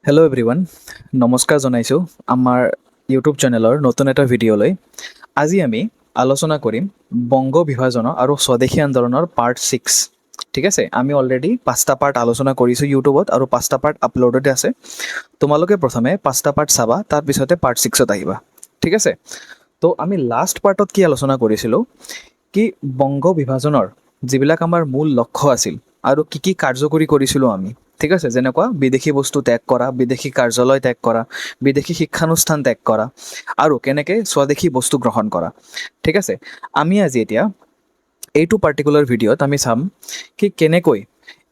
Hello' everyone, নমস্কাৰ জনাইছোঁ আমাৰ ইউটিউব চেনেলৰ নতুন এটা ভিডিঅ'লৈ। আজি আমি আলোচনা কৰিম বংগ বিভাজনৰ আৰু স্বদেশী আন্দোলনৰ পাৰ্ট 6। ঠিক আছে, আমি অলৰেডি 5টা পাৰ্ট আলোচনা কৰিছোঁ ইউটিউবত আৰু 5টা পাৰ্ট আপলোডতে আছে। তোমালোকে প্ৰথমে 5টা পাৰ্ট চাবা, তাৰপিছতে পাৰ্ট 6ত আহিবা। ঠিক আছে, তো আমি লাষ্ট পাৰ্টত কি আলোচনা কৰিছিলোঁ কি বংগ বিভাজনৰ যিবিলাক আমাৰ মূল লক্ষ্য আছিল আৰু কি কি কাৰ্যকৰী কৰিছিলোঁ আমি। ঠিক আছে, যেনেকুৱা বিদেশী বস্তু ত্যাগ কৰা, বিদেশী কাৰ্যালয় ত্যাগ কৰা, বিদেশী শিক্ষানুষ্ঠান ত্যাগ কৰা আৰু কেনেকৈ স্বদেশী বস্তু গ্ৰহণ কৰা। ঠিক আছে, আমি আজি এতিয়া এইটো পাৰ্টিকুলাৰ ভিডিঅ'ত আমি চাম কি কেনেকৈ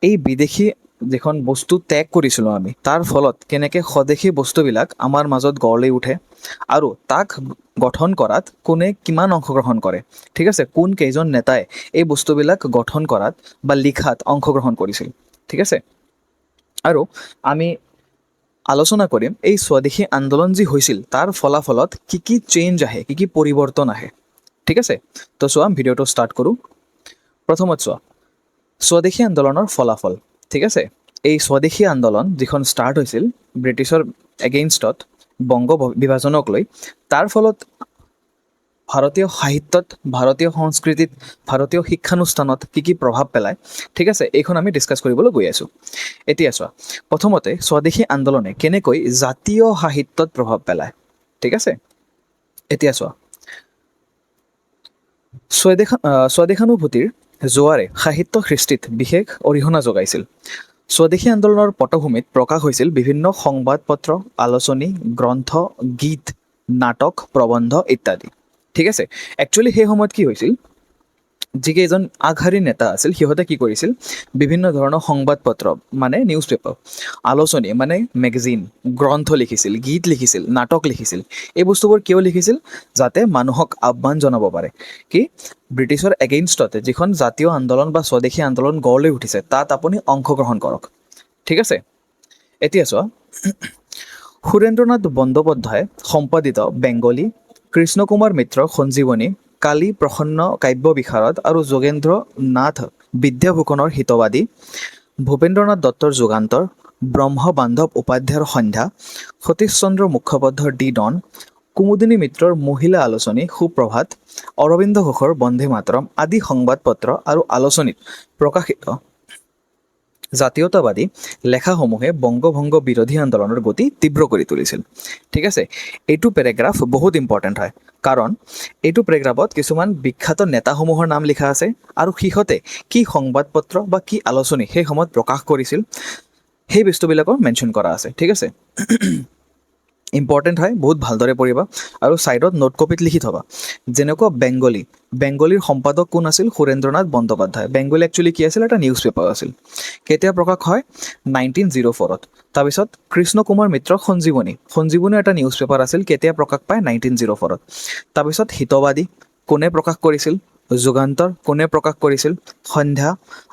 এই বিদেশী যিখন বস্তু ত্যাগ কৰিছিলোঁ আমি, তাৰ ফলত কেনেকৈ স্বদেশী বস্তুবিলাক আমাৰ মাজত গঢ় লৈ উঠে আৰু তাক গঠন কৰাত কোনে কিমান অংশগ্ৰহণ কৰে। ঠিক আছে, কোন কেইজন নেতাই এই বস্তুবিলাক গঠন কৰাত বা লিখাত অংশগ্ৰহণ কৰিছিল। ঠিক আছে, আৰু আমি আলোচনা কৰিম এই স্বদেশী আন্দোলন যি হৈছিল তাৰ ফলাফলত কি কি চেঞ্জ আহে, কি কি পৰিৱৰ্তন আহে। ঠিক আছে, তো চোৱা ভিডিঅ'টো ষ্টাৰ্ট কৰোঁ। প্ৰথমত চোৱা স্বদেশী আন্দোলনৰ ফলাফল। ঠিক আছে, এই স্বদেশী আন্দোলন যিখন ষ্টাৰ্ট হৈছিল ব্ৰিটিছৰ এগেইনষ্টত বংগ বিভাজনক লৈ, তাৰ ফলত ভাৰতীয় সাহিত্যত, ভাৰতীয় সংস্কৃতিত, ভাৰতীয় শিক্ষানুষ্ঠানত কি কি প্ৰভাৱ পেলায়। ঠিক আছে, এইখন আমি ডিছকাছ কৰিবলৈ গৈ আছোঁ। এতিয়া চোৱা, প্ৰথমতে স্বদেশী আন্দোলনে কেনেকৈ জাতীয় সাহিত্যত প্ৰভাৱ পেলায়। ঠিক আছে, এতিয়া চোৱা স্বদেশানুভূতিৰ জোৱাৰে সাহিত্য সৃষ্টিত বিশেষ অৰিহণা যোগাইছিল। স্বদেশী আন্দোলনৰ পটভূমিত প্ৰকাশ হৈছিল বিভিন্ন সংবাদ পত্ৰ, আলোচনী, গ্ৰন্থ, গীত, নাটক, প্ৰবন্ধ ইত্যাদি। ঠিক আছে, একচুৱেলি সেই সময়ত কি হৈছিল, যিকেইজন আগশাৰীৰ নেতা আছিল সিহঁতে কি কৰিছিল, বিভিন্ন ধৰণৰ সংবাদ পত্ৰ মানে নিউজ পেপাৰ, আলোচনী মানে মেগাজিন, গ্ৰন্থ লিখিছিল, গীত লিখিছিল, নাটক লিখিছিল। এই বস্তুবোৰ কিয় লিখিছিল, যাতে মানুহক আহ্বান জনাব পাৰে কি ব্ৰিটিছৰ এগেইনষ্টতে যিখন জাতীয় আন্দোলন বা স্বদেশী আন্দোলন গঢ় লৈ উঠিছে তাত আপুনি অংশগ্ৰহণ কৰক। ঠিক আছে, এতিয়া চোৱা সুৰেন্দ্ৰনাথ বন্দ্যোপাধ্যায় সম্পাদিত বেংগলী, কৃষ্ণকুমাৰ মিত্ৰৰ সঞ্জীৱনী, কালী প্ৰসন্ন কাব্য বিশাৰদ আৰু যোগেন্দ্ৰ নাথ বিদ্যাভূষণৰ হিতবাদী, ভূপেন্দ্ৰনাথ দত্তৰ যুগান্তৰ, ব্ৰহ্ম বান্ধৱ উপাধ্যায়ৰ সন্ধ্যা, সতীশ চন্দ্ৰ মুখোপাধ্যায়ৰ দি ডন, কুমুদিনী মিত্ৰৰ মহিলা আলোচনী সুপ্ৰভাত, অৰবিন্দ ঘোষৰ বন্দে মাতৰম আদি সংবাদ পত্ৰ আৰু আলোচনীত প্ৰকাশিত জাতীয়তাবাদী লেখাসমূহে বংগভংগ বিৰোধী আন্দোলনৰ গতি তীব্ৰ কৰি তুলিছিল। ঠিক আছে, এইটো পেৰেগ্ৰাফ বহুত ইম্পৰ্টেণ্ট হয়, কাৰণ এইটো পেৰেগ্ৰাফত কিছুমান বিখ্যাত নেতাসমূহৰ নাম লিখা আছে আৰু সিহঁতে কি সংবাদ পত্ৰ বা কি আলোচনী সেই সময়ত প্ৰকাশ কৰিছিল সেই বস্তুবিলাকৰ মেনশ্যন কৰা আছে। ঠিক আছে, ইম্পৰ্টেণ্ট হয়, বহুত ভালদৰে পঢ়িবা আৰু ছাইডত নোট কপিত লিখি থবা। যেনেকুৱা বেংগলীৰ সম্পাদক কোন আছিল, সুৰেন্দ্ৰনাথ বন্দ্যোপাধ্যায়। বেংগলী একচুৱেলি কি আছিল, এটা নিউজ পেপাৰ আছিল। কেতিয়া প্ৰকাশ হয়, 1904। তাৰপিছত কৃষ্ণ কুমাৰ মিত্ৰৰ সঞ্জীৱনী এটা নিউজ পেপাৰ আছিল, কেতিয়া প্ৰকাশ পায়, 1904। তাৰপিছত হিতবাদী কোনে প্ৰকাশ কৰিছিল, যুগান্তৰ কোনে প্ৰকাশ কৰিছিল, সন্ধ্যা,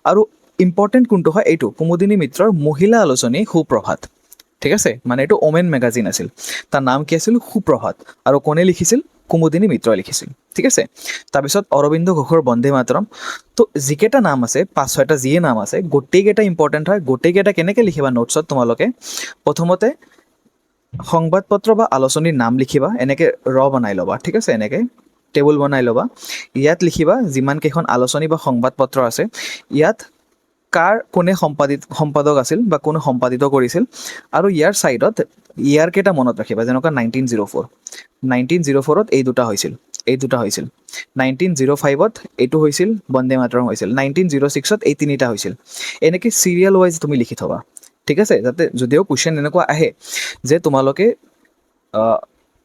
আৰু ইম্পৰ্টেণ্ট কোনটো হয় এইটো কুমুদিনী মিত্ৰৰ মহিলা আলোচনী সুপ্ৰভাত। ঠিক আছে, মানে এইটো ওমেন মেগাজিন আছিল, তাৰ নাম কি আছিল, সুপ্ৰভাত, আৰু কোনে লিখিছিল, কুমুদিনী মিত্ৰই লিখিছিল। ঠিক আছে, তাৰপিছত অৰবিন্দ ঘোষৰ বন্দে মাতৰম। তো যিকেইটা নাম আছে, 5-6টা যিয়ে নাম আছে, গোটেইকেইটা ইম্পৰ্টেণ্ট হয়। গোটেইকেইটা কেনেকৈ লিখিবা নোটছত, তোমালোকে প্ৰথমতে সংবাদ পত্ৰ বা আলোচনীৰ নাম লিখিবা, এনেকৈ বনাই ল'বা। ঠিক আছে, এনেকৈ টেবুল বনাই ল'বা। ইয়াত লিখিবা যিমান কেইখন আলোচনী বা সংবাদ পত্ৰ আছে, ইয়াত কোনে সম্পাদক আছিল বা কোনে সম্পাদিত কৰিছিল, আৰু ইয়াৰ ছাইডত ইয়াৰ কেইটা মনত ৰাখিবা, যেনেকুৱা 1904। 1904ত এই দুটা হৈছিল, 1905ত এইটো হৈছিল, বন্দে মাতৰম হৈছিল, 1906ত এই তিনিটা হৈছিল। এনেকৈ চিৰিয়েল ৱাইজ তুমি লিখি থবা। ঠিক আছে, যাতে যদিও কুৱেশ্যন এনেকুৱা আহে যে তোমালোকে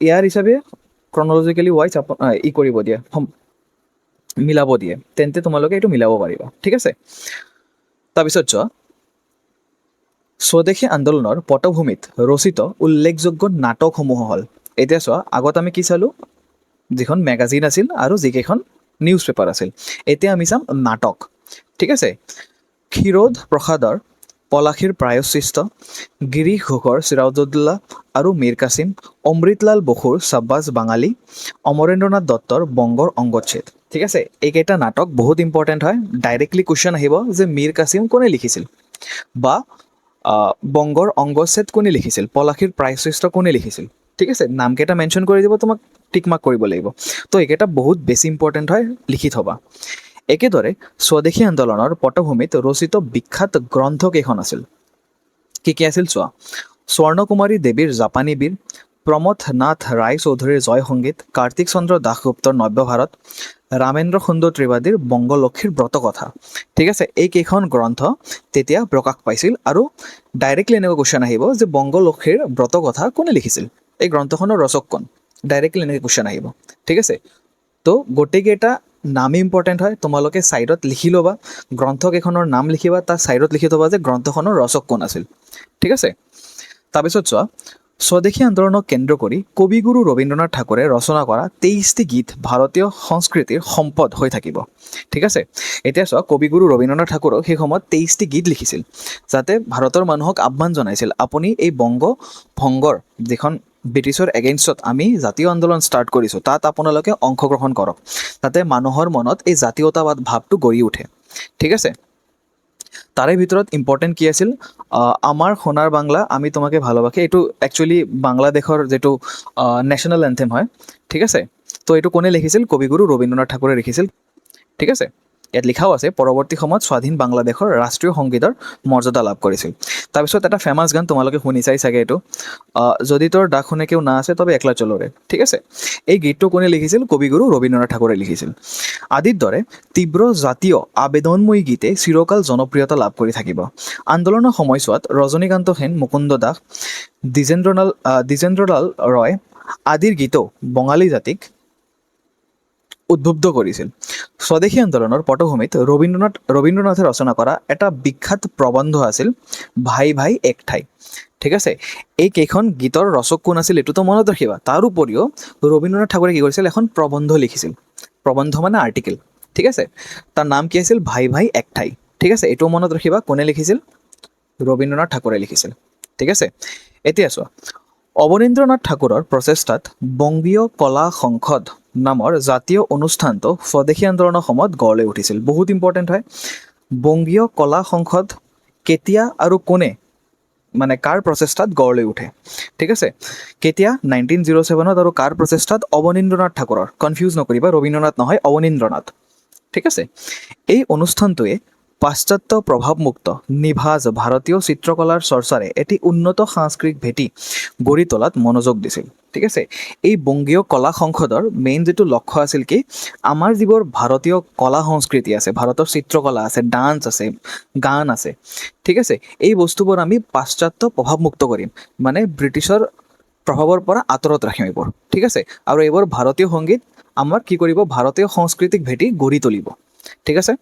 ইয়াৰ হিচাপে ক্ৰনলজিকেলি ৱাইজ কৰিব দিয়ে, মিলাব দিয়ে, তেন্তে তোমালোকে এইটো মিলাব পাৰিবা। ঠিক আছে, তাৰপিছত চোৱা স্বদেশী আন্দোলনৰ পটভূমিত ৰচিত উল্লেখযোগ্য নাটকসমূহ হ'ল, এতিয়া চোৱা আগত আমি কি চালোঁ, যিখন মেগাজিন আছিল আৰু যিকেইখন নিউজ পেপাৰ আছিল। এতিয়া আমি চাম নাটক। ঠিক আছে, ক্ষীৰোদ প্ৰসাদৰ পলাশীৰ প্ৰায়শ্চিষ্ট, গিৰীশ ঘোষৰ চিৰাজউদ্দৌলা আৰু মীৰ কাছিম, অমৃতলাল বসুৰ চাব্বাছ বাঙালী, অমৰেন্দ্ৰনাথ দত্তৰ বংগৰ অংগচ্ছেদ। ঠিক আছে, এইকেইটা নাটক বহুত ইম্পৰ্টেণ্ট হয়। ডাইৰেক্টলি কুৱেশ্যন আহিব যে মীৰ কাছিম কোনে লিখিছিল বা বংগৰ অংগচ্ছেদ কোনে লিখিছিল, পলাশীৰ প্ৰায়শ্চিত্ত কোনে লিখিছিল, ঠিক আছে, নামকেইটা মেনশ্যন কৰি দিব, তোমাক টিক মাৰ্ক কৰিব লাগিব। তো এইকেইটা বহুত বেছি ইম্পৰ্টেণ্ট হয়, লিখি থ'বা। একেদৰে স্বদেশী আন্দোলনৰ পটভূমিত ৰচিত বিখ্যাত গ্ৰন্থ কেইখন আছিল, কি আছিল চোৱা। স্বৰ্ণকুমাৰী দেৱীৰ জাপানী বীৰ, প্ৰমথ নাথ ৰায় চৌধুৰীৰ জয় সংগীত, কাৰ্তিক চন্দ্ৰ দাসগুপ্তৰ নব্য ভাৰত, ৰামেন্দ্ৰ সুন্দৰ ত্ৰিপাঠীৰ বংগলক্ষ্মীৰ ব্ৰতকথা। ঠিক আছে, এইকেইখন গ্ৰন্থ তেতিয়া প্ৰকাশ পাইছিল আৰু ডাইৰেক্টলি এনেকুৱা কুৱেশ্যন আহিব যে বংগলক্ষ্মীৰ ব্ৰতকথা কোনে লিখিছিল, এই গ্ৰন্থখনৰ ৰচক কোন, ডাইৰেক্টলি এনেকৈ কুৱেশ্যন আহিব। ঠিক আছে, তো গোটেইকেইটা নামেই ইম্পৰ্টেণ্ট হয়, তোমালোকে ছাইডত লিখি ল'বা, গ্ৰন্থকেইখনৰ নাম লিখিবা, তাৰ ছাইডত লিখি থ'বা যে গ্ৰন্থখনৰ ৰচক কোন আছিল। ঠিক আছে, তাৰপিছত চোৱা, স্বদেশী আন্দোলনক কেন্দ্ৰ কৰি কবিগুৰু ৰবীন্দ্ৰনাথ ঠাকুৰে ৰচনা কৰা 23টি গীত ভাৰতীয় সংস্কৃতিৰ সম্পদ হৈ থাকিব। ঠিক আছে, এতিয়া চোৱা, কবিগুৰু ৰবীন্দ্ৰনাথ ঠাকুৰক সেই সময়ত 23টি গীত লিখিছিল, যাতে ভাৰতৰ মানুহক আহ্বান জনাইছিল, আপুনি এই বংগ ভংগৰ যিখন ব্ৰিটিছৰ এগেইনষ্টত আমি জাতীয় আন্দোলন ষ্টাৰ্ট কৰিছোঁ, তাত আপোনালোকে অংশগ্ৰহণ কৰক, যাতে মানুহৰ মনত এই জাতীয়তাবাদ ভাৱটো গঢ়ি উঠে। ঠিক আছে, তাৰে ভিতৰত ইম্পৰ্টেণ্ট কি আছিল, আমাৰ সোণাৰ বাংলা আমি তোমাকে ভালোবাসি, এইটো একচুৱেলি বাংলাদেশৰ যিটো নেশ্যনেল এন্থেম হয়। ঠিক আছে, তো এইটো কোনে লিখিছিল, কবিগুৰু ৰবীন্দ্ৰনাথ ঠাকুৰে লিখিছিল। ঠিক আছে, ইয়াত লিখাও আছে পৰৱৰ্তী সময়ত স্বাধীন বাংলাদেশৰ ৰাষ্ট্ৰীয় সংগীতৰ মৰ্যাদা লাভ কৰিছিল। তাৰপিছত এটা ফেমাছ গান তোমালোকে শুনিছাই চাগে, এইটো যদি তোৰ ডাক শুনে কেউ না আছে তবে একলা চলৰে। ঠিক আছে, এই গীতটো কোনে লিখিছিল, কবিগুৰু ৰবীন্দ্ৰনাথ ঠাকুৰে লিখিছিল। আদিৰ দৰে তীব্ৰ জাতীয় আবেদনময়ী গীতে চিৰকাল জনপ্ৰিয়তা লাভ কৰি থাকিব। আন্দোলনৰ সময়ছোৱাত ৰজনীকান্ত সেন, মুকুন্দ দাস, দ্বিজেন্দ্ৰলাল ৰয় আদিৰ গীতেও বঙালী জাতিক উদ্বুদ্ধ কৰিছিল। স্বদেশী আন্দোলনৰ পটভূমিত ৰবীন্দ্ৰনাথে ৰচনা কৰা এটা বিখ্যাত প্ৰবন্ধ আছিল ভাই ভাই এক ঠাই। ঠিক আছে, এই কেইখন গীতৰ ৰচক কোন আছিল এইটোতো মনত ৰাখিবা। তাৰ উপৰিও ৰবীন্দ্ৰনাথ ঠাকুৰে কি কৰিছিল, এখন প্ৰবন্ধ লিখিছিল, প্ৰবন্ধ মানে আৰ্টিকেল। ঠিক আছে, তাৰ নাম কি আছিল, ভাই ভাই এক ঠাই। ঠিক আছে, এইটোও মনত ৰাখিবা, কোনে লিখিছিল, ৰবীন্দ্ৰনাথ ঠাকুৰে লিখিছিল। ঠিক আছে, এতিয়া চোৱা, অৱনীন্দ্ৰনাথ ঠাকুৰৰ প্ৰচেষ্টাত বংগীয় কলা সংসদ নামৰ জাতীয় অনুষ্ঠানটো স্বদেশী আন্দোলনৰ সময়ত গঢ় লৈ উঠিছিল। বহুত ইম্পৰ্টেণ্ট হয়, বংগীয় কলা সংসদ কেতিয়া আৰু কোনে, মানে কাৰ প্ৰচেষ্টাত গঢ় লৈ উঠে। ঠিক আছে, কেতিয়া, 1907 আৰু কাৰ প্ৰচেষ্টাত, অৱনীন্দ্ৰনাথ ঠাকুৰৰ, কনফিউজ নকৰিবা, ৰবীন্দ্ৰনাথ নহয়, অৱনীন্দ্ৰনাথ। ঠিক আছে, এই অনুষ্ঠানটোৱে পাশ্চাত্য প্ৰভাৱমুক্ত নিভাঁজ ভাৰতীয় চিত্ৰকলাৰ চৰ্চাৰে এটি উন্নত সাংস্কৃতিক ভেটি গঢ়ি তোলাত মনোযোগ দিছিল। ঠিক আছে, এই বংগীয় কলা সংসদৰ মেইন যিটো লক্ষ্য আছিল কি, আমাৰ যিবোৰ ভাৰতীয় কলা সংস্কৃতি আছে, ভাৰতৰ চিত্ৰকলা আছে, ডান্স আছে, গান আছে, ঠিক আছে, এই বস্তুবোৰ আমি পাশ্চাত্য প্ৰভাৱমুক্ত কৰিম, মানে ব্ৰিটিছৰ প্ৰভাৱৰ পৰা আঁতৰত ৰাখিম এইবোৰ। ঠিক আছে, আৰু এইবোৰ ভাৰতীয় সংগীত আমাৰ কি কৰিব, ভাৰতীয় সংস্কৃতিক ভেটি গঢ়ি তুলিব। ঠিক আছে,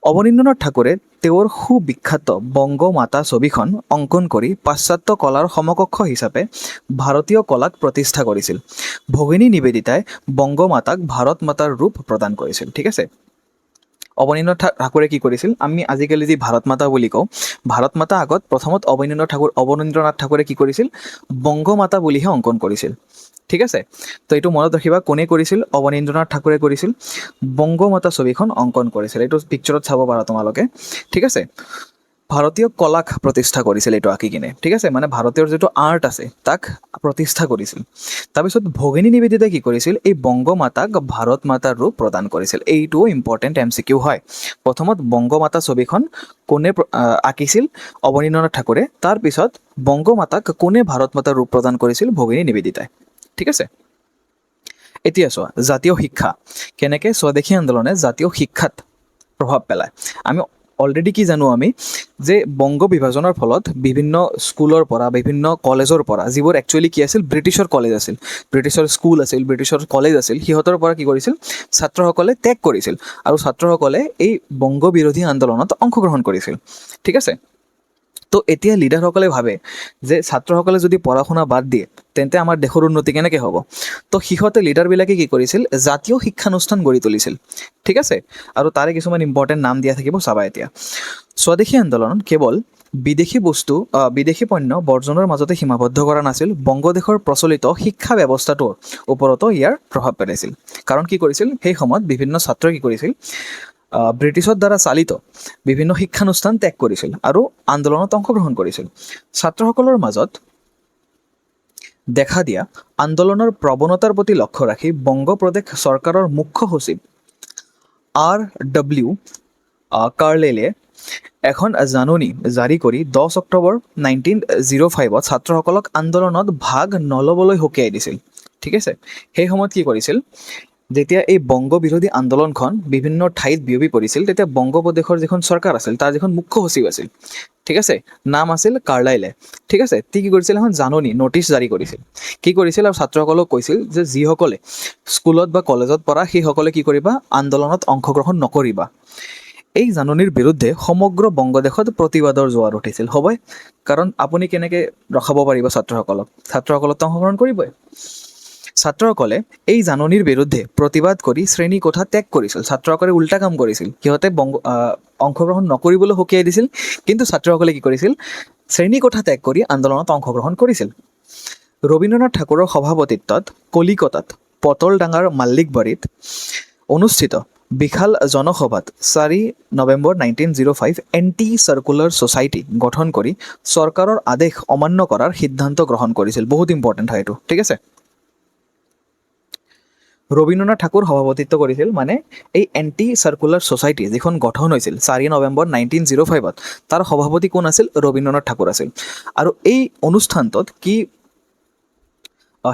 অৱনীন্দ্ৰনাথ ঠাকুৰে তেওঁৰ সুবিখ্যাত বংগ মাতা ছবিখন অংকন কৰি পাশ্চাত্য কলাৰ সমকক্ষ হিচাপে ভাৰতীয় কলাক প্ৰতিষ্ঠা কৰিছিল। ভগিনী নিবেদিতাই বংগ মাতাক ভাৰত মাতাৰ ৰূপ প্ৰদান কৰিছিল। ঠিক আছে, অৱনীন্দ্ৰনাথ ঠাকুৰে কি কৰিছিল, আমি আজিকালি যি ভাৰত মাতা বুলি কওঁ, ভাৰত মাতা আগত প্ৰথমত অৱনীন্দ্ৰনাথ ঠাকুৰে কি কৰিছিল, বংগ মাতা বুলিহে অংকন কৰিছিল। ঠিক আছে, তো এইটো মনত ৰাখিবা, কোনে কৰিছিল, অৱনীন্দ্ৰনাথ ঠাকুৰে কৰিছিল, বংগ মাতা ছবিখন অংকন কৰিছিল। এইটো পিকচাৰত চাব পাৰা তোমালোকে। ঠিক আছে, ভাৰতীয় কলাক প্ৰতিষ্ঠা কৰিছিল এইটো আঁকি কিনে। ঠিক আছে, মানে ভাৰতীয় যিটো আৰ্ট আছে তাক প্ৰতিষ্ঠা কৰিছিল। তাৰপিছত ভগিনী নিবেদিতাই কি কৰিছিল, এই বংগ মাতাক ভাৰত মাতাৰ ৰূপ প্ৰদান কৰিছিল। এইটোও ইম্পৰ্টেণ্ট MCQ হয়। প্ৰথমত বংগ মাতা ছবিখন কোনে আঁকিছিল, অৱনীন্দ্ৰনাথ ঠাকুৰে, তাৰপিছত বংগ মাতাক কোনে ভাৰত মাতাৰ ৰূপ প্ৰদান কৰিছিল, ভগিনী নিবেদিতাই। ঠিক আছে, এতিয়া চোৱা, জাতীয় শিক্ষা কেনেকৈ স্বদেশী আন্দোলনে জাতীয় শিক্ষাত প্ৰভাৱ পেলায়। আমি অলৰেডি কি জানো আমি, যে বংগ বিভাজনৰ ফলত বিভিন্ন স্কুলৰ পৰা, বিভিন্ন কলেজৰ পৰা, যিবোৰ একচুৱেলি কি আছিল, ব্ৰিটিছৰ কলেজ আছিল, ব্ৰিটিছৰ স্কুল আছিল, ব্ৰিটিছৰ কলেজ আছিল, সিহঁতৰ পৰা কি কৰিছিল, ছাত্ৰসকলে ত্যাগ কৰিছিল, আৰু ছাত্ৰসকলে এই বংগ বিৰোধী আন্দোলনত অংশগ্ৰহণ কৰিছিল। ঠিক আছে, তো এতিয়া লিডাৰসকলে ভাবে যে ছাত্ৰসকলে যদি পঢ়া শুনা বাদ দিয়ে তেন্তে আমাৰ দেশৰ উন্নতি কেনেকৈ হ'ব। তো সিহঁতে লিডাৰবিলাকে কি কৰিছিল, জাতীয় শিক্ষানুষ্ঠান গঢ়ি তুলিছিল। ঠিক আছে, আৰু তাৰে কিছুমান ইম্পৰ্টেণ্ট নাম দিয়া থাকিব, চাবা এতিয়া। স্বদেশী আন্দোলন কেৱল বিদেশী পণ্য বৰ্জনৰ মাজতে সীমাবদ্ধ কৰা নাছিল, বংগদেশৰ প্ৰচলিত শিক্ষা ব্যৱস্থাটোৰ ওপৰতো ইয়াৰ প্ৰভাৱ পেলাইছিল। কাৰণ কি কৰিছিল, সেই সময়ত বিভিন্ন ছাত্ৰই কি কৰিছিল, ব্ৰিটিছৰ দ্বাৰা চালিত বিভিন্ন শিক্ষানুষ্ঠান ত্যাগ কৰিছিল আৰু আন্দোলনত অংশগ্ৰহণ কৰিছিল। ছাত্ৰসকলৰ মাজত দেখা দিয়া আন্দোলনৰ প্ৰৱণতাৰ প্ৰতি লক্ষ্য ৰাখি বংগ প্ৰদেশ চৰকাৰৰ মুখ্য সচিব R.W. কাৰ্লাইলে এখন জাননী জাৰি কৰি 10 অক্টোবৰ 1905 ছাত্ৰসকলক আন্দোলনত ভাগ নল'বলৈ সকীয়াই দিছিল। ঠিক আছে, সেই সময়ত কি কৰিছিল, যেতিয়া এই বংগ বিৰোধী আন্দোলনখন বিভিন্ন ঠাইত বিয়পি পৰিছিল, তেতিয়া বংগ প্ৰদেশৰ যিখন চৰকাৰ আছিল তাৰ যিখন মুখ্য সচিব আছিল, ঠিক আছে, নাম আছিল কাৰ্লাইলে। ঠিক আছে, তি কি কৰিছিল, এখন জাননী নটিচ জাৰি কৰিছিল। কি কৰিছিল আৰু ছাত্ৰসকলক কৈছিল যে যিসকলে স্কুলত বা কলেজত পঢ়া সেইসকলে কি কৰিবা, আন্দোলনত অংশগ্ৰহণ নকৰিবা। এই জাননীৰ বিৰুদ্ধে সমগ্ৰ বংগদেশত প্ৰতিবাদৰ জোৱাৰ উঠিছিল। হ'বই, কাৰণ আপুনি কেনেকৈ ৰখাব পাৰিব ছাত্ৰসকলক অংশগ্ৰহণ কৰিবই। ছাত্ৰসকলে এই জাননীৰ বিৰুদ্ধে প্ৰতিবাদ কৰি শ্ৰেণী কোঠা ত্যাগ কৰিছিল। ছাত্ৰসকলে উল্টা কাম কৰিছিল, সিহঁতে অংশগ্ৰহণ নকৰিবলৈ সকীয়াই দিছিল, কিন্তু ছাত্ৰসকলে কি কৰিছিল, শ্ৰেণী কোঠা ত্যাগ কৰি আন্দোলনত অংশগ্ৰহণ কৰিছিল। ৰবীন্দ্ৰনাথ ঠাকুৰৰ সভাপতিত্বত কলিকতাত পটলডাঙ্গাৰ মাল্লিকবাৰীত অনুষ্ঠিত বিশাল জনসভাত 4 নৱেম্বৰ 1905 এণ্টি চাৰ্কুলাৰ ছ'চাইটি গঠন কৰি চৰকাৰৰ আদেশ অমান্য কৰাৰ সিদ্ধান্ত গ্ৰহণ কৰিছিল। বহুত ইম্পৰ্টেণ্ট হয় এইটো, ঠিক আছে। ৰবীন্দ্ৰনাথ ঠাকুৰ সভাপতিত্ব কৰিছিল, মানে এই এণ্টি চাৰ্কুলাৰ ছ'চাইটি যিখন গঠন হৈছিল 4 নৱেম্বৰ 1905 তাৰ সভাপতি কোন আছিল, ৰবীন্দ্ৰনাথ ঠাকুৰ আছিল। আৰু এই অনুষ্ঠানটোত কি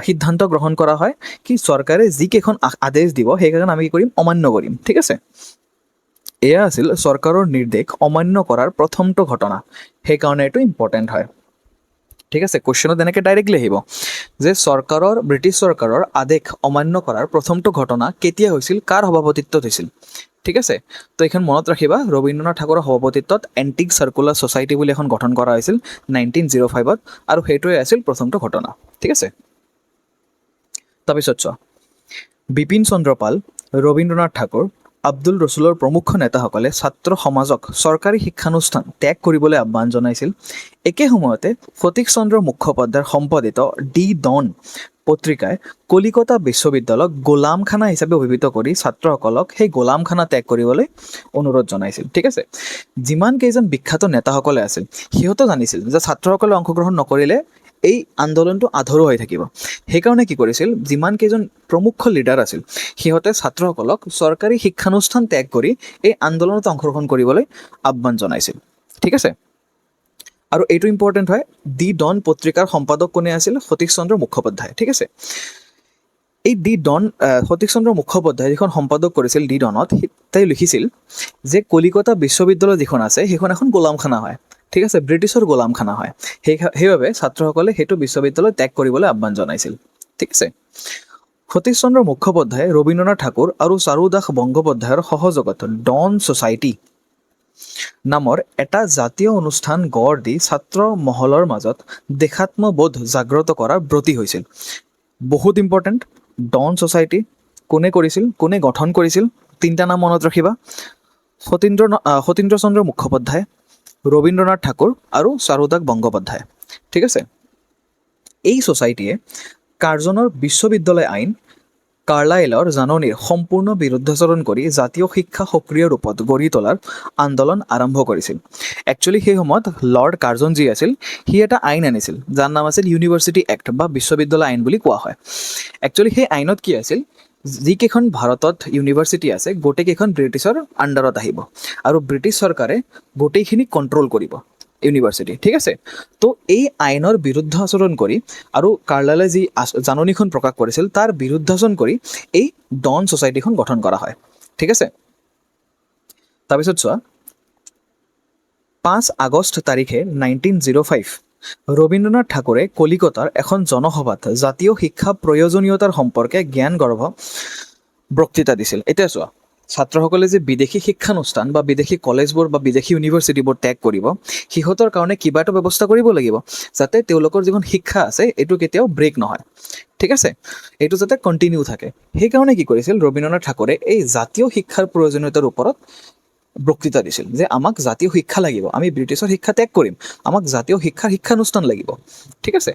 সিদ্ধান্ত গ্ৰহণ কৰা হয়, কি চৰকাৰে যিকেইখন আদেশ দিব সেইকেইখন আমি কি কৰিম, অমান্য কৰিম। ঠিক আছে, এয়া আছিল চৰকাৰৰ নিৰ্দেশ অমান্য কৰাৰ প্ৰথমটো ঘটনা, সেইকাৰণে এইটো ইম্পৰ্টেণ্ট হয়। ঠিক আছে, কুৱেশ্যনত এনেকৈ ডাইৰেক্টলি আহিব যে ব্ৰিটিছ চৰকাৰৰ আদেশ অমান্য কৰাৰ প্ৰথমটো ঘটনা কেতিয়া হৈছিল, কাৰ সভাপতিত্বত হৈছিল। ঠিক আছে, তো এইখন মনত ৰাখিবা, ৰবীন্দ্ৰনাথ ঠাকুৰৰ সভাপতিত্বত এণ্টি চাৰ্কুলাৰ ছ'চাইটি বুলি এখন গঠন কৰা হৈছিল 1905 আৰু সেইটোৱে আছিল প্ৰথমটো ঘটনা। ঠিক আছে, তাৰপিছত চোৱা, বিপিন চন্দ্ৰ পাল, ৰবীন্দ্ৰনাথ ঠাকুৰ, আব্দুল ৰছুলৰ প্ৰমুখ নেতাসকলে ছাত্ৰ সমাজক চৰকাৰী শিক্ষানুষ্ঠান ত্যাগ কৰিবলৈ আহ্বান জনাইছিল। একে সময়তে ফটিক চন্দ্ৰ মুখোপাধ্যায়ৰ সম্পাদিত ডি ডন পত্ৰিকাই কলিকতা বিশ্ববিদ্যালয়ক গোলামখানা হিচাপে অভিহিত কৰি ছাত্ৰসকলক সেই গোলামখানা ত্যাগ কৰিবলৈ অনুৰোধ জনাইছিল। ঠিক আছে, যিমান কেইজন বিখ্যাত নেতাসকলে আছিল সিহঁতে জানিছিল যে ছাত্ৰসকলে অংশগ্ৰহণ নকৰিলে এই আন্দোলনটো আধৰুৱা হৈ থাকিব। সেইকাৰণে কি কৰিছিল, যিমান কেইজন প্ৰমুখ লিডাৰ আছিল সিহঁতে ছাত্ৰসকলক চৰকাৰী শিক্ষানুষ্ঠান ত্যাগ কৰি এই আন্দোলনত অংশগ্ৰহণ কৰিবলৈ আহ্বান জনাইছিল। ঠিক আছে, আৰু এইটো ইম্পৰ্টেণ্ট হয়, দি ডন পত্ৰিকাৰ সম্পাদক কোনে আছিল, ফটিক চন্দ্ৰ মুখোপাধ্যায়। ঠিক আছে, এই ফটিক চন্দ্ৰ মুখোপাধ্যায় যিখন সম্পাদক কৰিছিল দি ডনত, তেওঁ লিখিছিল যে কলিকতা বিশ্ববিদ্যালয় যিখন আছে সেইখন এখন গোলামখানা হয়। ঠিক আছে, ব্ৰিটিছৰ গোলামখানা হয়, সেইবাবে ছাত্ৰসকলে সেইটো বিশ্ববিদ্যালয় ত্যাগ কৰিবলৈ আহ্বান জনাইছিল। ঠিক আছে, সতীশ চন্দ্ৰ মুখোপাধ্যায় ৰবীন্দ্ৰনাথ ঠাকুৰ আৰু চাৰুদাস বন্দ্যোপাধ্যায়ৰ সহযোগত ডন ছ'চাইটি নামৰ এটা জাতীয় অনুষ্ঠান গঢ় দি ছাত্ৰ মহলৰ মাজত দেশাত্মবোধ জাগ্ৰত কৰাৰ ব্ৰতী হৈছিল। বহুত ইম্পৰ্টেণ্ট, ডন ছ'চাইটি কোনে কৰিছিল, কোনে গঠন কৰিছিল, তিনিটা নাম মনত ৰাখিবা, সতীন্দ্ৰ চন্দ্ৰ মুখোপাধ্যায়, ৰবীন্দ্ৰনাথ ঠাকুৰ আৰু চাৰুদাস বন্দ্যোপাধ্যায়। ঠিক আছে, এই ছ'চাইটিয়ে কাৰ্জনৰ বিশ্ববিদ্যালয় আইন কাৰ্লাইলৰ জাননীৰ সম্পূৰ্ণ বিৰুদ্ধাচৰণ কৰি জাতীয় শিক্ষা সক্ৰিয় ৰূপত গঢ়ি তোলাৰ আন্দোলন আৰম্ভ কৰিছিল। একচুৱেলি সেই সময়ত লৰ্ড কাৰ্জন যি আছিল সি এটা আইন আনিছিল যাৰ নাম আছিল ইউনিভাৰ্চিটি এক্ট বা বিশ্ববিদ্যালয় আইন বুলি কোৱা হয়। একচুৱেলি সেই আইনত কি আছিল, যিকেইখন ভাৰতত ইউনিভাৰ্চিটি আছে গোটেইকেইখন ব্ৰিটিছৰ আণ্ডাৰত আহিব আৰু ব্ৰিটিছ চৰকাৰে গোটেইখিনি কণ্ট্ৰল কৰিব ইউনিভাৰ্চিটি। ঠিক আছে, তো এই আইনৰ বিৰুদ্ধাচৰণ কৰি আৰু কাৰ্লাইলে যি জাননীখন প্ৰকাশ কৰিছিল তাৰ বিৰুদ্ধাচৰণ কৰি এই ডন ছ'চাইটিখন গঠন কৰা হয়। ঠিক আছে, তাৰপিছত চোৱা, 5 আগষ্ট তাৰিখে 1905 ৰবীন্দ্ৰনাথ ঠাকুৰে কলিকতাৰ এখন জনসভাত জাতীয় শিক্ষা প্ৰয়োজনীয়তাৰ সম্পৰ্কে জ্ঞানগৰ্ভ বক্তৃতা দিছিল। এতিয়া চোৱা, ছাত্ৰসকলে যে বিদেশী শিক্ষানুষ্ঠান বা বিদেশী কলেজবোৰ বা বিদেশী ইউনিভাৰ্চিটিবোৰ ত্যাগ কৰিব, সিহঁতৰ কাৰণে কিবা এটা ব্যৱস্থা কৰিব লাগিব যাতে তেওঁলোকৰ যিখন শিক্ষা আছে এইটো কেতিয়াও ব্ৰেক নহয়। ঠিক আছে, এইটো যাতে কণ্টিনিউ থাকে। সেইকাৰণে কি কৰিছিল, ৰবীন্দ্ৰনাথ ঠাকুৰে এই জাতীয় শিক্ষাৰ প্ৰয়োজনীয়তাৰ ওপৰত বক্তৃতা দিছিল যে আমাক জাতীয় শিক্ষা লাগিব, আমি ব্ৰিটিছৰ শিক্ষা ত্যাগ কৰিম, আমাক জাতীয় শিক্ষানুষ্ঠান লাগিব। ঠিক আছে,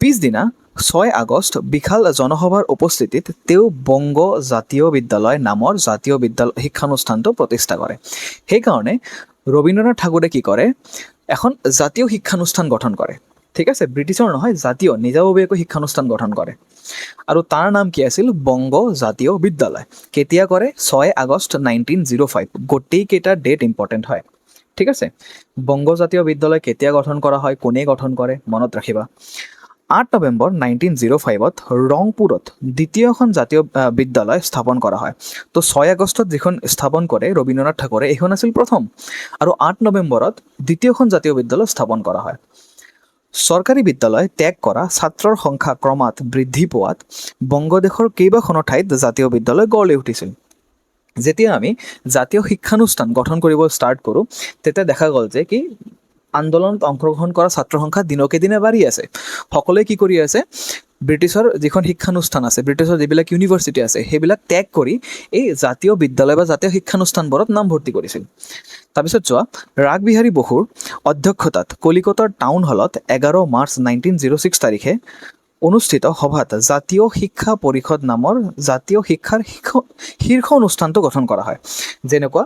পিছদিনা 6 আগষ্ট বিশাল জনসভাৰ উপস্থিতিত তেওঁ বংগ জাতীয় বিদ্যালয় নামৰ জাতীয় বিদ্যালয় শিক্ষানুষ্ঠানটো প্ৰতিষ্ঠা কৰে। সেইকাৰণে ৰবীন্দ্ৰনাথ ঠাকুৰে কি কৰে, এখন জাতীয় শিক্ষানুষ্ঠান গঠন কৰে। ঠিক আছে, ব্ৰিটিছৰ নহয়, জাতীয় নিজাববীয়াকৈ শিক্ষানুষ্ঠান গঠন কৰে। আৰু তাৰ নাম কি আছিল? বংগ জাতীয় বিদ্যালয়। কেতিয়া কৰে? 6 আগষ্ট 1905। গোটেইকেইটা ডেট ইম্পৰ্টেণ্ট হয়। ঠিক আছে, বংগ জাতীয় বিদ্যালয় কেতিয়া গঠন কৰা হয়, কোনে গঠন কৰে, মনত ৰাখিবা। 8 নৱেম্বৰ 1905 ৰংপুৰত দ্বিতীয়খন জাতীয় বিদ্যালয় স্থাপন কৰা হয়। তো 6 আগষ্টত যিখন স্থাপন কৰে ৰবীন্দ্ৰনাথ ঠাকুৰে, এইখন আছিল প্ৰথম, আৰু 8 নৱেম্বৰত দ্বিতীয়খন জাতীয় বিদ্যালয় স্থাপন কৰা হয়। চৰকাৰী বিদ্যালয় ত্যাগ কৰা ছাত্ৰৰ সংখ্যা ক্ৰমাৎ বৃদ্ধি পোৱাত বংগদেশৰ কেইবাখনো ঠাইত জাতীয় বিদ্যালয় গঢ় লৈ উঠিছিল। যেতিয়া আমি জাতীয় শিক্ষানুষ্ঠান গঠন কৰিব ষ্টাৰ্ট কৰোঁ, তেতিয়া দেখা গ'ল যে কি আন্দোলনত অংশগ্ৰহণ কৰা ছাত্ৰৰ সংখ্যা দিনকে দিনে বাঢ়ি আছে। সকলোৱে কি কৰি আছে? ব্ৰিটিছৰ যিখন শিক্ষানুষ্ঠান আছে, ব্ৰিটিছৰ যিবিলাক ইউনিভাৰ্চিটি আছে, সেইবিলাক ত্যাগ কৰি এই জাতীয় বিদ্যালয় বা জাতীয় শিক্ষানুষ্ঠানবোৰত নামভৰ্তি কৰিছিল। তাৰপিছত চোৱা, ৰাসবিহাৰী বসুৰ অধ্যক্ষতাত কলিকতাৰ টাউন হলত 11 মাৰ্চ 1906 তাৰিখে অনুষ্ঠিত সভাত জাতীয় শিক্ষা পৰিষদ নামৰ জাতীয় শিক্ষাৰ শীৰ্ষ অনুষ্ঠানটো গঠন কৰা হয়। যেনেকুৱা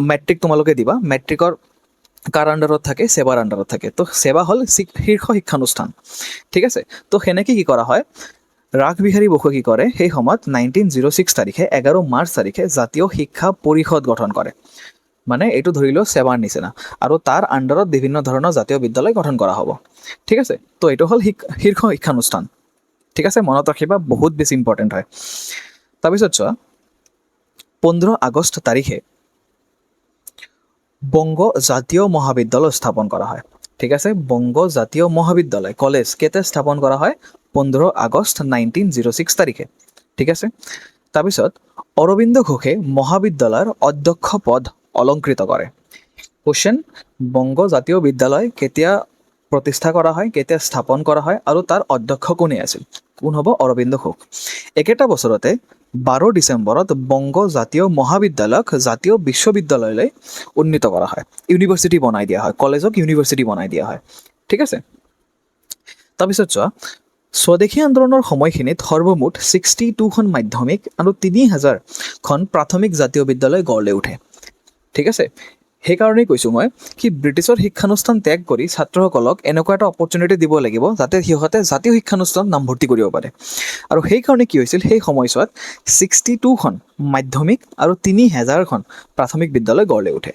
মেট্ৰিক তোমালোকে দিবা, মেট্ৰিকৰ কাৰ আণ্ডাৰত থাকে? সেৱাৰ আণ্ডাৰত থাকে। তো সেৱা হ'ল শীৰ্ষ শিক্ষানুষ্ঠান। ঠিক আছে, তো সেনেকৈ কি কৰা হয়, ৰাসবিহাৰী বসুৱে কি কৰে, সেই সময়ত 1906 তাৰিখে 11 মাৰ্চ তাৰিখে জাতীয় শিক্ষা পৰিষদ গঠন কৰে। মানে এইটো ধৰি লওঁ সেৱাৰ নিচিনা, আৰু তাৰ আণ্ডাৰত বিভিন্ন ধৰণৰ জাতীয় বিদ্যালয় গঠন কৰা হ'ব। ঠিক আছে, তো এইটো হ'ল শীৰ্ষ শিক্ষানুষ্ঠান। ঠিক আছে, মনত ৰাখিবা, বহুত বেছি ইম্পৰ্টেণ্ট হয়। তাৰপিছত চোৱা, 15 আগষ্ট তাৰিখে বংগ জাতীয় মহাবিদ্যালয় স্থাপন কৰা হয়। ঠিক আছে, বংগ জাতীয় মহাবিদ্যালয় কলেজ কেতিয়া স্থাপন কৰা হয়? 15 আগষ্ট 1906 তাৰিখে। ঠিক আছে, তাৰপিছত অৰবিন্দ ঘোষে মহাবিদ্যালয়ৰ অধ্যক্ষ পদ অলংকৃত কৰে। কোৱেশ্চন, বংগ জাতীয় বিদ্যালয় কেতিয়া প্ৰতিষ্ঠা কৰা হয়, কেতিয়া স্থাপন কৰা হয়, আৰু তাৰ অধ্যক্ষ কোনে আছিল? কোন হ'ব? অৰবিন্দ ঘোষ। একেটা বছৰতে 12 ডিচেম্বৰত বংগ জাতীয় মহাবিদ্যালয়ক জাতীয় বিশ্ববিদ্যালয়লৈ উন্নীত কৰা হয়। ইউনিভাৰ্চিটি বনাই দিয়া হয়, কলেজক ইউনিভাৰ্চিটি বনাই দিয়া হয়। ঠিক আছে, তাৰপিছত চোৱা, স্বদেশী আন্দোলনৰ সময়খিনিত সৰ্বমুঠ 62খন মাধ্যমিক আৰু 3000খন প্ৰাথমিক জাতীয় বিদ্যালয় গঢ় লৈ উঠে। ঠিক আছে, সেইকাৰণেই কৈছোঁ মই কি ব্ৰিটিছৰ শিক্ষানুষ্ঠান ত্যাগ কৰি ছাত্ৰসকলক এনেকুৱা এটা অপৰচুনিটি দিব লাগিব যাতে সিহঁতে জাতীয় শিক্ষানুষ্ঠানত নামভৰ্তি কৰিব পাৰে। আৰু সেইকাৰণে কি হৈছিল, সেই সময়ছোৱাত 62খন মাধ্যমিক আৰু 3000খন প্ৰাথমিক বিদ্যালয় গঢ় লৈ উঠে।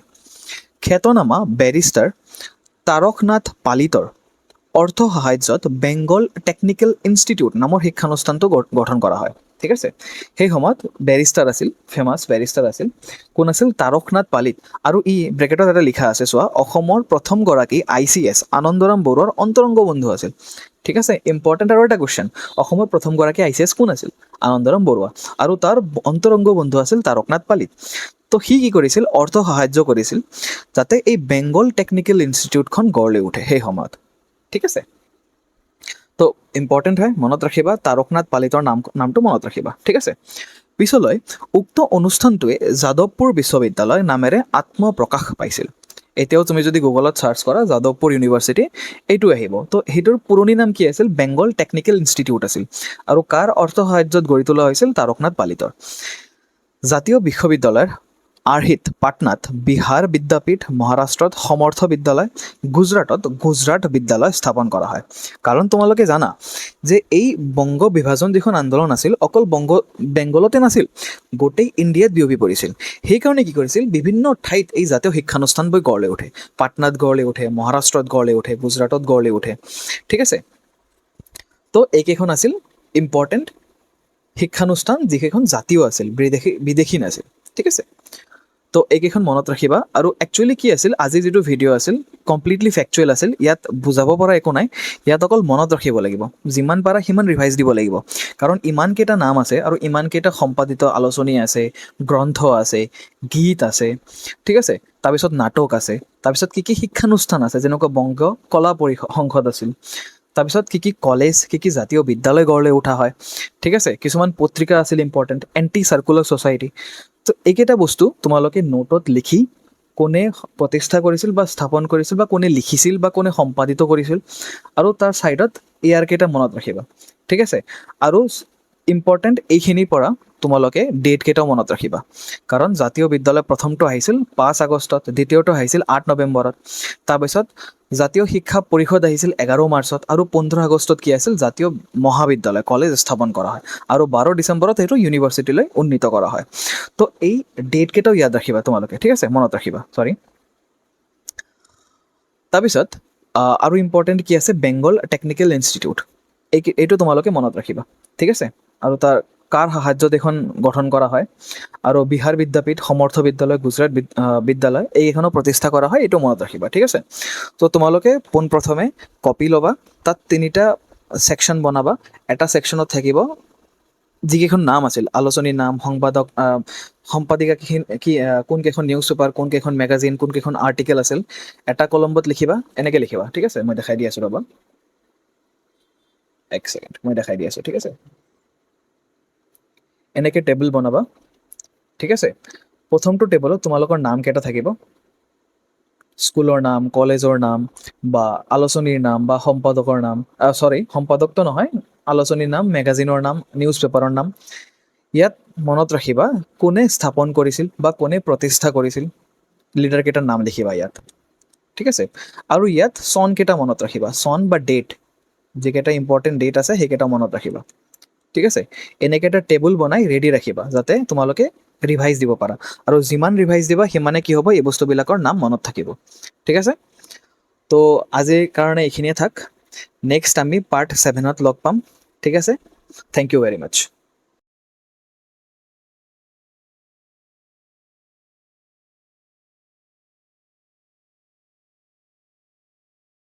খ্যাতনামা বেৰিষ্টাৰ তাৰকনাথ পালিতৰ অৰ্থ সাহায্যত বেংগল টেকনিকেল ইনষ্টিটিউট নামৰ শিক্ষানুষ্ঠানটো গঠন কৰা হয়। ঠিক আছে, সেই সময়ত বেৰিষ্টাৰ আছিল, ফেমাছ বেৰিষ্টাৰ আছিল। কোন আছিল? তাৰকনাথ পালিত। আৰু ব্ৰেকেটত এটা লিখা আছে, চোৱা, অসমৰ প্ৰথমগৰাকী ICS আনন্দৰাম বৰুৱাৰ অন্তৰংগ বন্ধু আছিল। ঠিক আছে, ইম্পৰ্টেণ্ট আৰু এটা কুৱেশ্যন, অসমৰ প্ৰথমগৰাকী ICS কোন আছিল? আনন্দৰাম বৰুৱা, আৰু তাৰ অন্তৰংগ বন্ধু আছিল তাৰকনাথ পালিত। তো সি কি কৰিছিল? অৰ্থ সাহায্য কৰিছিল যাতে এই বেংগল টেকনিকেল ইনষ্টিটিউটখন গঢ় লৈ উঠে সেই সময়ত। ঠিক আছে, তো ইম্পৰ্টেণ্ট হয়, মনত ৰাখিবা, তাৰকনাথ পালিতৰ নামটো মনত ৰাখিবা। ঠিক আছে, পিছলৈ উক্ত অনুষ্ঠানটোৱে যাদৱপুৰ বিশ্ববিদ্যালয় নামেৰে আত্মপ্ৰকাশ পাইছিল। এতিয়াও তুমি যদি গুগলত চাৰ্চ কৰা যাদৱপুৰ ইউনিভাৰ্চিটি, এইটো আহিব। তো সেইটোৰ পুৰণি নাম কি আছিল? বেংগল টেকনিকেল ইনষ্টিটিউট আছিল। আৰু কাৰ অৰ্থ সাহায্যত গঢ়ি তোলা হৈছিল? তাৰকনাথ পালিতৰ। জাতীয় বিশ্ববিদ্যালয়ৰ আৰ্হিত পাটনাত বিহাৰ বিদ্যাপীঠ, মহাৰাষ্ট্ৰত সমৰ্থ বিদ্যালয়, গুজৰাটত গুজৰাট বিদ্যালয় স্থাপন কৰা হয়। কাৰণ তোমালোকে জানা যে এই বংগ বিভাজন যিখন আন্দোলন আছিল, অকল বেংগলতে নাছিল, গোটেই ইণ্ডিয়াত বিয়পি পৰিছিল। সেইকাৰণে কি কৰিছিল? বিভিন্ন ঠাইত এই জাতীয় শিক্ষানুষ্ঠানবোৰ গঢ় লৈ উঠে। পাটনাত গঢ় লৈ উঠে, মহাৰাষ্ট্ৰত গঢ় লৈ উঠে, গুজৰাটত গঢ় লৈ উঠে। ঠিক আছে, তো এইকেইখন আছিল ইম্পৰ্টেণ্ট শিক্ষানুষ্ঠান, যিকেইখন জাতীয় আছিল, বিদেশী নাছিল। ঠিক আছে, তো এইকেইখন মনত ৰাখিবা। আৰু একচুৱেলি কি আছিল, আজি যিটো ভিডিঅ' আছিল কমপ্লিটলি ফেকচুৱেল আছিল, ইয়াত বুজাব পৰা একো নাই, ইয়াত অকল মনত ৰাখিব লাগিব, যিমান পাৰা সিমান ৰিভাইজ দিব লাগিব। কাৰণ ইমানকেইটা নাম আছে আৰু ইমানকেইটা সম্পাদিত আলোচনী আছে, গ্ৰন্থ আছে, গীত আছে। ঠিক আছে, তাৰপিছত নাটক আছে, তাৰপিছত কি শিক্ষানুষ্ঠান আছে, যেনেকুৱা বংগ কলা সংসদ আছিল, তাৰপিছত কি কলেজ, কি জাতীয় বিদ্যালয় গঢ় লৈ উঠা হয়। ঠিক আছে, কিছুমান পত্ৰিকা আছিল ইম্পৰ্টেণ্ট, এণ্টি চাৰ্কুলাৰ ছ'চাইটি। তো এইকেইটা বস্তু তোমালোকে নোটত লিখি কোনে প্ৰতিষ্ঠা কৰিছিল বা স্থাপন কৰিছিল বা কোনে লিখিছিল বা কোনে সম্পাদিত কৰিছিল, আৰু তাৰ ছাইডত ইয়াৰকেইটা মনত ৰাখিবা, ঠিক আছে। আৰু ইম্পৰ্টেণ্ট এইখিনিৰ পৰা তোমালোকে ডেট কেইটাও মনত ৰাখিবা, কাৰণ জাতীয় বিদ্যালয় প্ৰথমটো আহিছিল 5 আগষ্টত, দ্বিতীয়টো আহিছিল 8 নৱেম্বৰত, তাৰপিছত জাতীয় শিক্ষা পৰিষদ আহিছিল 11 মাৰ্চত, আৰু 15 আগষ্টত কি আছিল, জাতীয় মহাবিদ্যালয় কলেজ স্থাপন কৰা হয়, আৰু 12 ডিচেম্বৰত সেইটো ইউনিভাৰ্চিটিলৈ উন্নীত কৰা হয়। তো এই ডেট কেইটাও ইয়াদ ৰাখিবা তোমালোকে, ঠিক আছে, মনত ৰাখিবা, চৰি। তাৰপিছত আৰু ইম্পৰ্টেণ্ট কি আছে, বেংগল টেকনিকেল ইনষ্টিটিউট, এইটো তোমালোকে মনত ৰাখিবা, ঠিক আছে। আৰু তাৰ কাৰ সাহায্যত এইখন গঠন কৰা হয়, আৰু বিহাৰ বিদ্যাপীঠ, সমৰ্থ বিদ্যালয়, গুজৰাট বিদ্যালয়, এইকেইখনো প্ৰতিষ্ঠা কৰা হয়, এইটো মনত ৰাখিবা, ঠিক আছে। তো তোমালোকে পোনপ্ৰথমে কপি ল'বা, তাত 3টা ছেকশ্যন বনাবা। এটা ছেকশ্যনত থাকিব যিকেইখন নাম আছিল, আলোচনীৰ নাম, সম্পাদিকা কোনকেইখন নিউজ পেপাৰ, কোনকেইখন মেগাজিন, কোনকেইখন আৰ্টিকেল আছিল, এটা কলমত লিখিবা, এনেকৈ লিখিবা, ঠিক আছে। মই দেখাই দি আছোঁ, ৰ'বা এক ছেকেণ্ড, মই দেখাই দি আছোঁ, ঠিক আছে। এনেকৈ টেবুল বনাবা, ঠিক আছে। প্ৰথমটো টেবুলত তোমালোকৰ নামকেইটা থাকিব, স্কুলৰ নাম, কলেজৰ নাম, বা আলোচনীৰ নাম, বা সম্পাদকৰ নাম, সম্পাদকটো নহয়, আলোচনীৰ নাম, মেগাজিনৰ নাম, নিউজ পেপাৰৰ নাম। ইয়াত মনত ৰাখিবা কোনে স্থাপন কৰিছিল বা কোনে প্ৰতিষ্ঠা কৰিছিল, লিডাৰকেইটাৰ নাম লিখিবা ইয়াত, ঠিক আছে। আৰু ইয়াত চনকেইটা মনত ৰাখিবা, চন বা ডেট, যিকেইটা ইম্পৰ্টেণ্ট ডেট আছে সেইকেইটা মনত ৰাখিবা, ঠিক আছে। এনেকৈ এটা টেবুল বনাই ৰেডি ৰাখিবা, যাতে তোমালোকে ৰিভাইজ দিব পাৰা, আৰু যিমান ৰিভাইজ দিবা সিমানে কি হ'ব, এই বস্তুবিলাকৰ নাম মনত থাকিব, ঠিক আছে। তো আজিৰ কাৰণে এইখিনিয়ে থাক, নেক্সট আমি পাৰ্ট 7ত লগ পাম, ঠিক আছে। Thank you very much.